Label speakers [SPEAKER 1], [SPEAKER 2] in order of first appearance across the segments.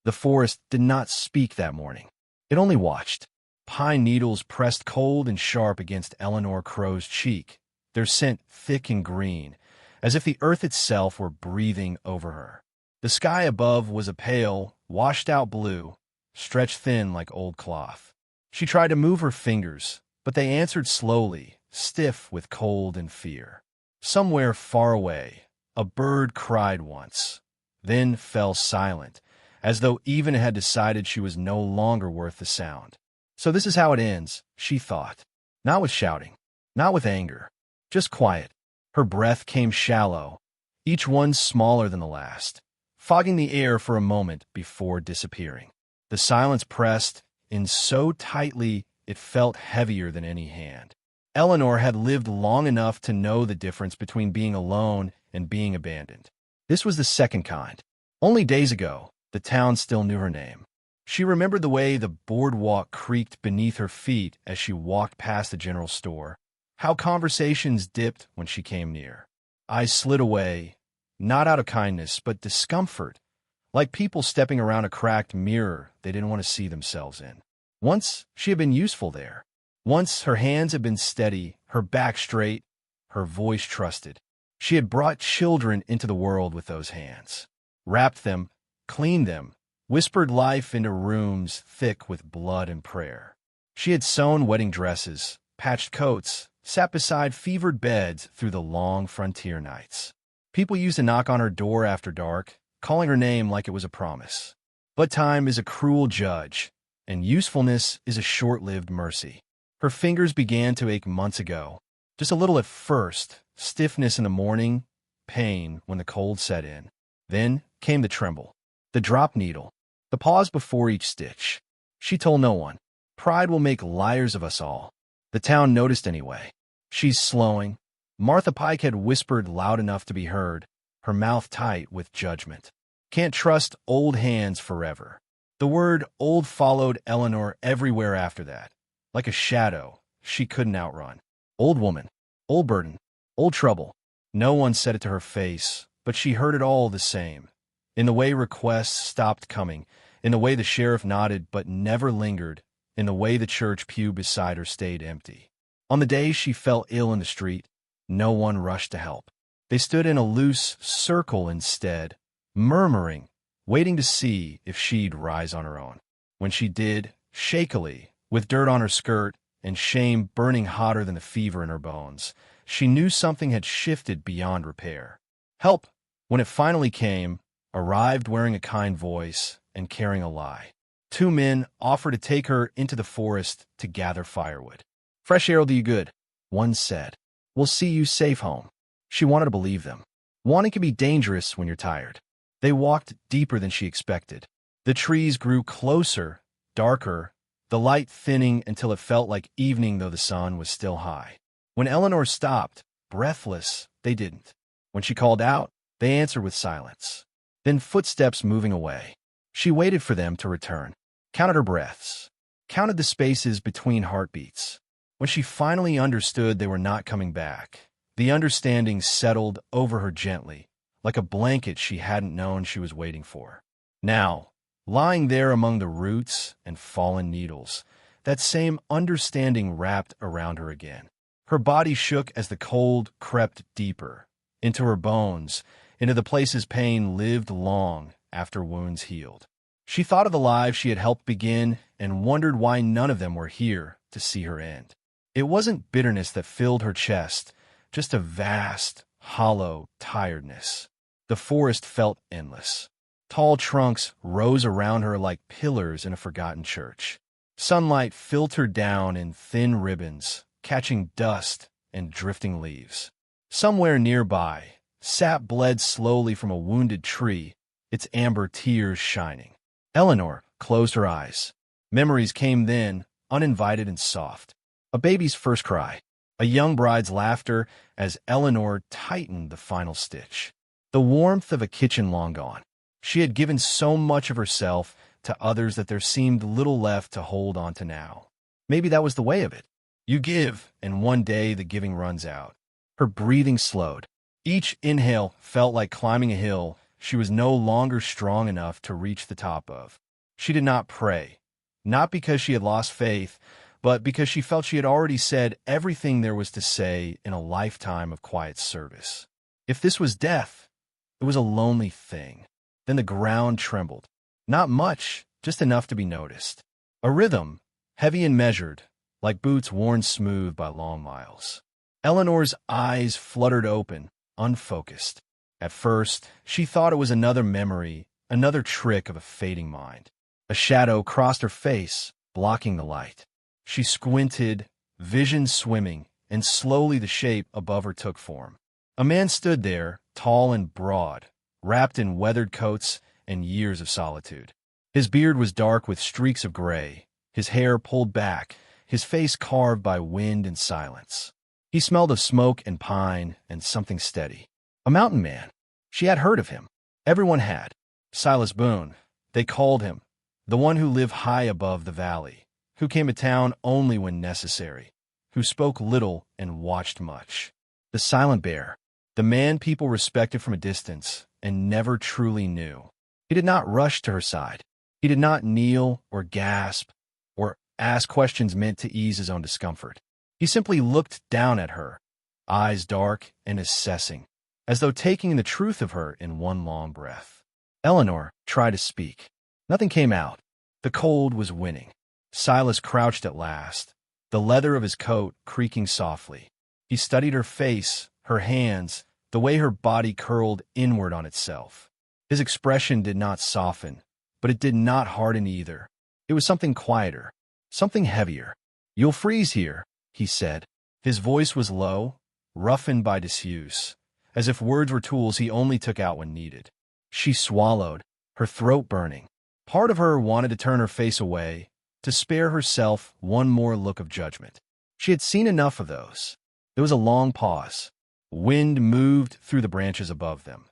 [SPEAKER 1] The forest did not speak that morning. It only watched. Pine needles pressed cold and sharp against Eleanor Crow's cheek, their scent thick and green, as if the earth itself were breathing over her. The sky above was a pale, washed-out blue, stretched thin like old cloth. She tried to move her fingers, but they answered slowly, stiff with cold and fear. Somewhere far away, a bird cried once, then fell silent, as though even it had decided she was no longer worth the sound. So this is how it ends, she thought. Not with shouting, not with anger, just quiet. Her breath came shallow, each one smaller than the last, fogging the air for a moment before disappearing. The silence pressed in so tightly it felt heavier than any hand. Eleanor had lived long enough to know the difference between being alone and being abandoned. This was the second kind. Only days ago, the town still knew her name. She remembered the way the boardwalk creaked beneath her feet as she walked past the general store, how conversations dipped when she came near. Eyes slid away, not out of kindness, but discomfort, like people stepping around a cracked mirror they didn't want to see themselves in. Once, she had been useful there. Once, her hands had been steady, her back straight, her voice trusted. She had brought children into the world with those hands, wrapped them, cleaned them, whispered life into rooms thick with blood and prayer. She had sewn wedding dresses, patched coats, sat beside fevered beds through the long frontier nights. People used to knock on her door after dark, calling her name like it was a promise. But time is a cruel judge, and usefulness is a short-lived mercy. Her fingers began to ache months ago, just a little at first, stiffness in the morning, pain when the cold set in. Then came the tremble, the drop needle, the pause before each stitch. She told no one. Pride will make liars of us all. The town noticed anyway. She's slowing. Martha Pike had whispered loud enough to be heard, her mouth tight with judgment. Can't trust old hands forever. The word old followed Eleanor everywhere after that, like a shadow she couldn't outrun. Old woman, old burden, old trouble. No one said it to her face, but she heard it all the same. In the way requests stopped coming, in the way the sheriff nodded but never lingered, in the way the church pew beside her stayed empty. On the day she fell ill in the street, no one rushed to help. They stood in a loose circle instead, murmuring, waiting to see if she'd rise on her own. When she did, shakily, with dirt on her skirt and shame burning hotter than the fever in her bones, she knew something had shifted beyond repair. Help, when it finally came, arrived wearing a kind voice and carrying a lie. Two men offered to take her into the forest to gather firewood. Fresh air will do you good, one said. We'll see you safe home. She wanted to believe them. Wanting can be dangerous when you're tired. They walked deeper than she expected. The trees grew closer, darker, the light thinning until it felt like evening though the sun was still high. When Eleanor stopped, breathless, they didn't. When she called out, they answered with silence. Then footsteps moving away. She waited for them to return, counted her breaths, counted the spaces between heartbeats. When she finally understood they were not coming back, the understanding settled over her gently, like a blanket she hadn't known she was waiting for. Now, lying there among the roots and fallen needles, that same understanding wrapped around her again. Her body shook as the cold crept deeper, into her bones, into the places pain lived long after wounds healed. She thought of the lives she had helped begin and wondered why none of them were here to see her end. It wasn't bitterness that filled her chest, just a vast, hollow tiredness. The forest felt endless. Tall trunks rose around her like pillars in a forgotten church. Sunlight filtered down in thin ribbons, catching dust and drifting leaves. Somewhere nearby, sap bled slowly from a wounded tree, its amber tears shining. Eleanor closed her eyes. Memories came then, uninvited and soft. A baby's first cry, a young bride's laughter as Eleanor tightened the final stitch. The warmth of a kitchen long gone. She had given so much of herself to others that there seemed little left to hold on to now. Maybe that was the way of it. You give, and one day the giving runs out. Her breathing slowed. Each inhale felt like climbing a hill she was no longer strong enough to reach the top of. She did not pray, not because she had lost faith, but because she felt she had already said everything there was to say in a lifetime of quiet service. If this was death, it was a lonely thing. Then the ground trembled. Not much, just enough to be noticed. A rhythm, heavy and measured, like boots worn smooth by long miles. Eleanor's eyes fluttered open, unfocused. At first, she thought it was another memory, another trick of a fading mind. A shadow crossed her face, blocking the light. She squinted, vision swimming, and slowly the shape above her took form. A man stood there, tall and broad, wrapped in weathered coats and years of solitude. His beard was dark with streaks of gray, his hair pulled back, his face carved by wind and silence. He smelled of smoke and pine and something steady. A mountain man. She had heard of him. Everyone had. Silas Boone, they called him, the one who lived high above the valley, who came to town only when necessary, who spoke little and watched much. The silent bear, the man people respected from a distance and never truly knew. He did not rush to her side. He did not kneel or gasp or ask questions meant to ease his own discomfort. He simply looked down at her, eyes dark and assessing, as though taking the truth of her in one long breath. Eleanor tried to speak. Nothing came out. The cold was winning. Silas crouched at last, the leather of his coat creaking softly. He studied her face, her hands, the way her body curled inward on itself. His expression did not soften, but it did not harden either. It was something quieter, something heavier. "You'll freeze here," he said. His voice was low, roughened by disuse, as if words were tools he only took out when needed. She swallowed, her throat burning. Part of her wanted to turn her face away, to spare herself one more look of judgment. She had seen enough of those. There was a long pause. Wind moved through the branches above them,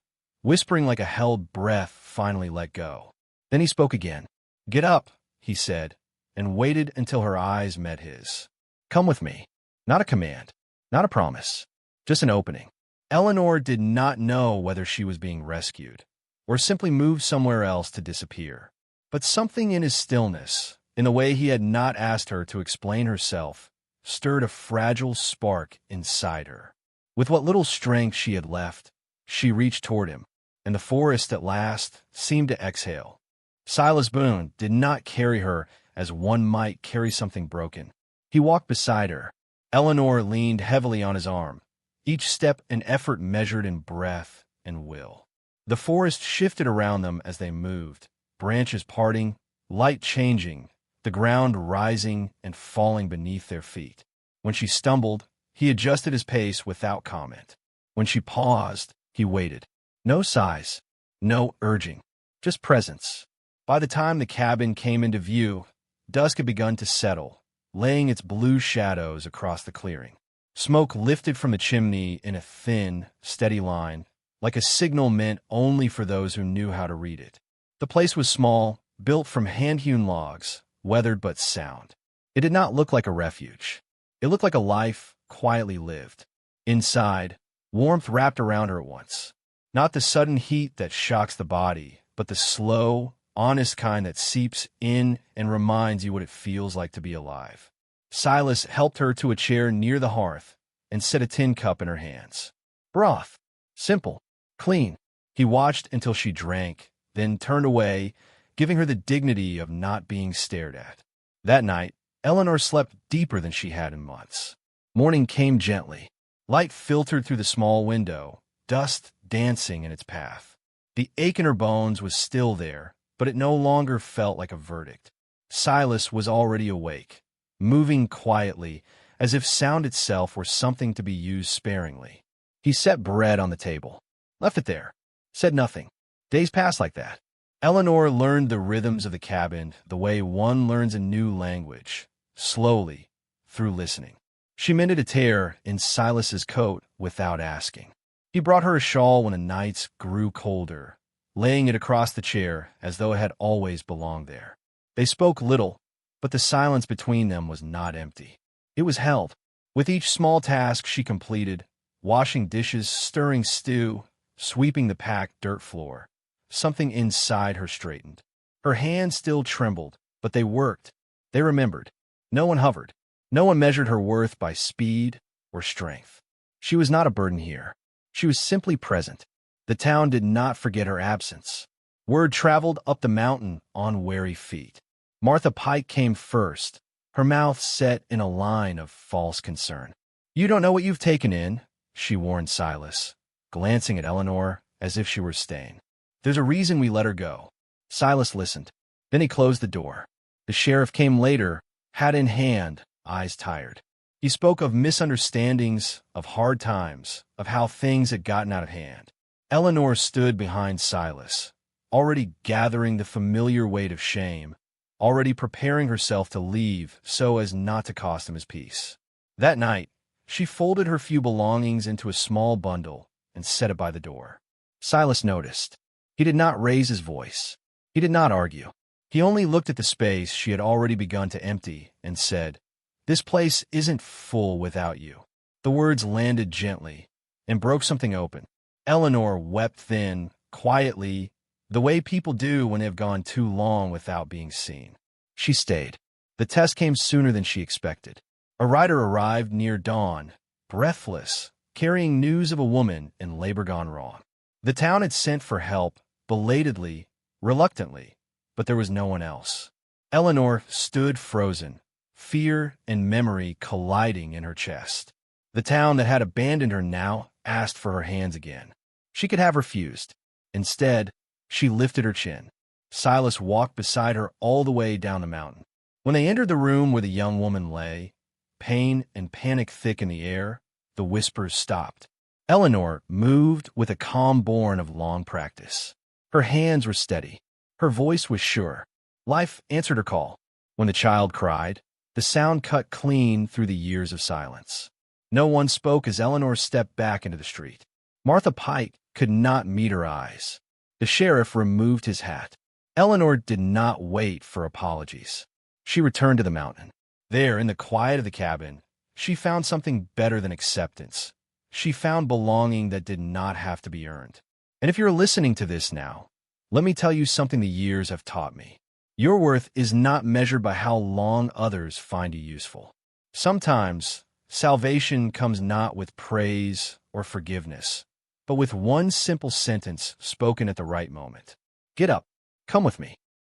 [SPEAKER 1] whispering like a held breath finally let go. Then he spoke again. "Get up," he said, and waited until her eyes met his. "Come with me." Not a command, not a promise, just an opening. Eleanor did not know whether she was being rescued, or simply moved somewhere else to disappear. But something in his stillness, in the way he had not asked her to explain herself, stirred a fragile spark inside her. With what little strength she had left, she reached toward him, and the forest at last seemed to exhale. Silas Boone did not carry her as one might carry something broken. He walked beside her. Eleanor leaned heavily on his arm, each step an effort measured in breath and will. The forest shifted around them as they moved, branches parting, light changing, the ground rising and falling beneath their feet. When she stumbled, he adjusted his pace without comment. When she paused, he waited. No sighs, no urging, just presence. By the time the cabin came into view, dusk had begun to settle, laying its blue shadows across the clearing. Smoke lifted from the chimney in a thin, steady line, like a signal meant only for those who knew how to read it. The place was small, built from hand-hewn logs, weathered but sound. It did not look like a refuge. It looked like a life quietly lived. Inside, warmth wrapped around her at once. Not the sudden heat that shocks the body, but the slow, honest kind that seeps in and reminds you what it feels like to be alive. Silas helped her to a chair near the hearth and set a tin cup in her hands. Broth. Simple. Clean. He watched until she drank, then turned away, giving her the dignity of not being stared at. That night, Eleanor slept deeper than she had in months. Morning came gently. Light filtered through the small window, dust dancing in its path. The ache in her bones was still there, but it no longer felt like a verdict. Silas was already awake, moving quietly, as if sound itself were something to be used sparingly. He set bread on the table, left it there, said nothing. Days passed like that. Eleanor learned the rhythms of the cabin the way one learns a new language, slowly, through listening. She mended a tear in Silas's coat without asking. He brought her a shawl when the nights grew colder, laying it across the chair as though it had always belonged there. They spoke little, but the silence between them was not empty. It was held. With each small task she completed, washing dishes, stirring stew, sweeping the packed dirt floor, something inside her straightened. Her hands still trembled, but they worked. They remembered. No one hovered. No one measured her worth by speed or strength. She was not a burden here. She was simply present. The town did not forget her absence. Word traveled up the mountain on wary feet. Martha Pike came first, her mouth set in a line of false concern. "You don't know what you've taken in," she warned Silas, glancing at Eleanor as if she were staying. "There's a reason we let her go." Silas listened. Then he closed the door. The sheriff came later, hat in hand, eyes tired. He spoke of misunderstandings, of hard times, of how things had gotten out of hand. Eleanor stood behind Silas, already gathering the familiar weight of shame, already preparing herself to leave so as not to cost him his peace. That night, she folded her few belongings into a small bundle and set it by the door. Silas noticed. He did not raise his voice. He did not argue. He only looked at the space she had already begun to empty and said, "This place isn't full without you." The words landed gently and broke something open. Eleanor wept thin, quietly, the way people do when they have gone too long without being seen. She stayed. The test came sooner than she expected. A rider arrived near dawn, breathless, carrying news of a woman in labor gone wrong. The town had sent for help, belatedly, reluctantly, but there was no one else. Eleanor stood frozen, fear and memory colliding in her chest. The town that had abandoned her now asked for her hands again. She could have refused. Instead, she lifted her chin. Silas walked beside her all the way down the mountain. When they entered the room where the young woman lay, pain and panic thick in the air, the whispers stopped. Eleanor moved with a calm born of long practice. Her hands were steady. Her voice was sure. Life answered her call. When the child cried, the sound cut clean through the years of silence. No one spoke as Eleanor stepped back into the street. Martha Pike could not meet her eyes. The sheriff removed his hat. Eleanor did not wait for apologies. She returned to the mountain. There, in the quiet of the cabin, she found something better than acceptance. She found belonging that did not have to be earned. And if you're listening to this now, let me tell you something the years have taught me. Your worth is not measured by how long others find you useful. Sometimes, salvation comes not with praise or forgiveness, but with one simple sentence spoken at the right moment. "Get up. Come with me."